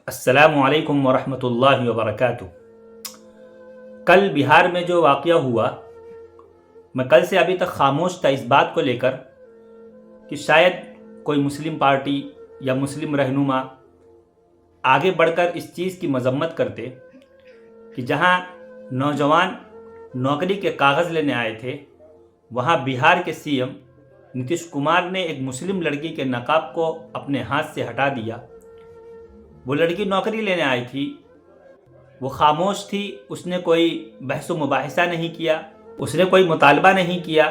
السلام علیکم ورحمۃ اللہ وبرکاتہ۔ کل بہار میں جو واقعہ ہوا، میں کل سے ابھی تک خاموش تھا اس بات کو لے کر کہ شاید کوئی مسلم پارٹی یا مسلم رہنما آگے بڑھ کر اس چیز کی مذمت کرتے کہ جہاں نوجوان نوکری کے کاغذ لینے آئے تھے، وہاں بہار کے سی ایم نتیش کمار نے ایک مسلم لڑکی کے نقاب کو اپنے ہاتھ سے ہٹا دیا۔ وہ لڑکی نوکری لینے آئی تھی، وہ خاموش تھی، اس نے کوئی بحث و مباحثہ نہیں کیا، اس نے کوئی مطالبہ نہیں کیا۔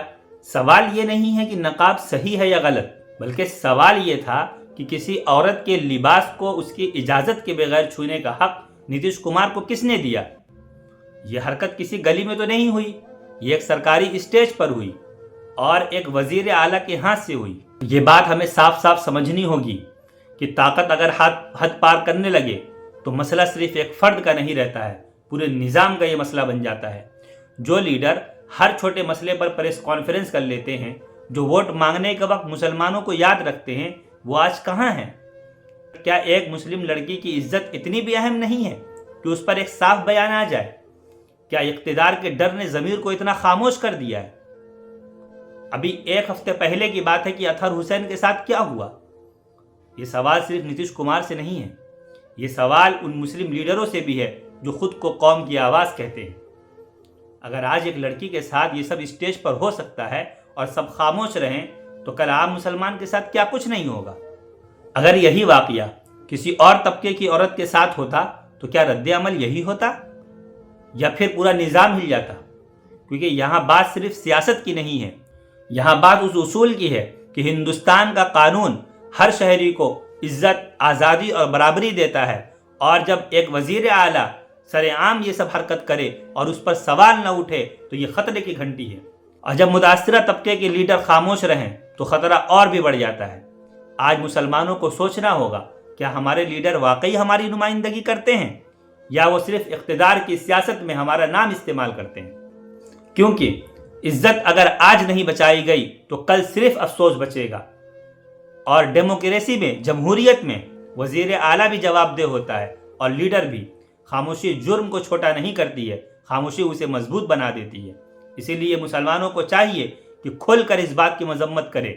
سوال یہ نہیں ہے کہ نقاب صحیح ہے یا غلط، بلکہ سوال یہ تھا کہ کسی عورت کے لباس کو اس کی اجازت کے بغیر چھونے کا حق نتیش کمار کو کس نے دیا؟ یہ حرکت کسی گلی میں تو نہیں ہوئی، یہ ایک سرکاری اسٹیج پر ہوئی اور ایک وزیر اعلیٰ کے ہاتھ سے ہوئی۔ یہ بات ہمیں صاف صاف سمجھنی ہوگی کہ طاقت اگر حد پار کرنے لگے تو مسئلہ صرف ایک فرد کا نہیں رہتا ہے، پورے نظام کا یہ مسئلہ بن جاتا ہے۔ جو لیڈر ہر چھوٹے مسئلے پر پریس کانفرنس کر لیتے ہیں، جو ووٹ مانگنے کے وقت مسلمانوں کو یاد رکھتے ہیں، وہ آج کہاں ہیں؟ کیا ایک مسلم لڑکی کی عزت اتنی بھی اہم نہیں ہے کہ اس پر ایک صاف بیان آ جائے؟ کیا اقتدار کے ڈر نے ضمیر کو اتنا خاموش کر دیا ہے؟ ابھی ایک ہفتے پہلے کی بات ہے کہ اطہر حسین کے ساتھ کیا ہوا۔ یہ سوال صرف نتیش کمار سے نہیں ہے، یہ سوال ان مسلم لیڈروں سے بھی ہے جو خود کو قوم کی آواز کہتے ہیں۔ اگر آج ایک لڑکی کے ساتھ یہ سب اسٹیج پر ہو سکتا ہے اور سب خاموش رہیں تو کل عام مسلمان کے ساتھ کیا کچھ نہیں ہوگا۔ اگر یہی واقعہ کسی اور طبقے کی عورت کے ساتھ ہوتا تو کیا رد عمل یہی ہوتا یا پھر پورا نظام ہل جاتا؟ کیونکہ یہاں بات صرف سیاست کی نہیں ہے، یہاں بات اس اصول کی ہے کہ ہندوستان کا قانون ہر شہری کو عزت، آزادی اور برابری دیتا ہے، اور جب ایک وزیر اعلیٰ سر عام یہ سب حرکت کرے اور اس پر سوال نہ اٹھے تو یہ خطرے کی گھنٹی ہے، اور جب متاثرہ طبقے کے لیڈر خاموش رہیں تو خطرہ اور بھی بڑھ جاتا ہے۔ آج مسلمانوں کو سوچنا ہوگا، کیا ہمارے لیڈر واقعی ہماری نمائندگی کرتے ہیں یا وہ صرف اقتدار کی سیاست میں ہمارا نام استعمال کرتے ہیں؟ کیونکہ عزت اگر آج نہیں بچائی گئی تو کل صرف افسوس بچے گا، اور ڈیموکریسی میں، جمہوریت میں وزیر اعلیٰ بھی جواب دہ ہوتا ہے اور لیڈر بھی۔ خاموشی جرم کو چھوٹا نہیں کرتی ہے، خاموشی اسے مضبوط بنا دیتی ہے۔ اسی لیے مسلمانوں کو چاہیے کہ کھل کر اس بات کی مذمت کرے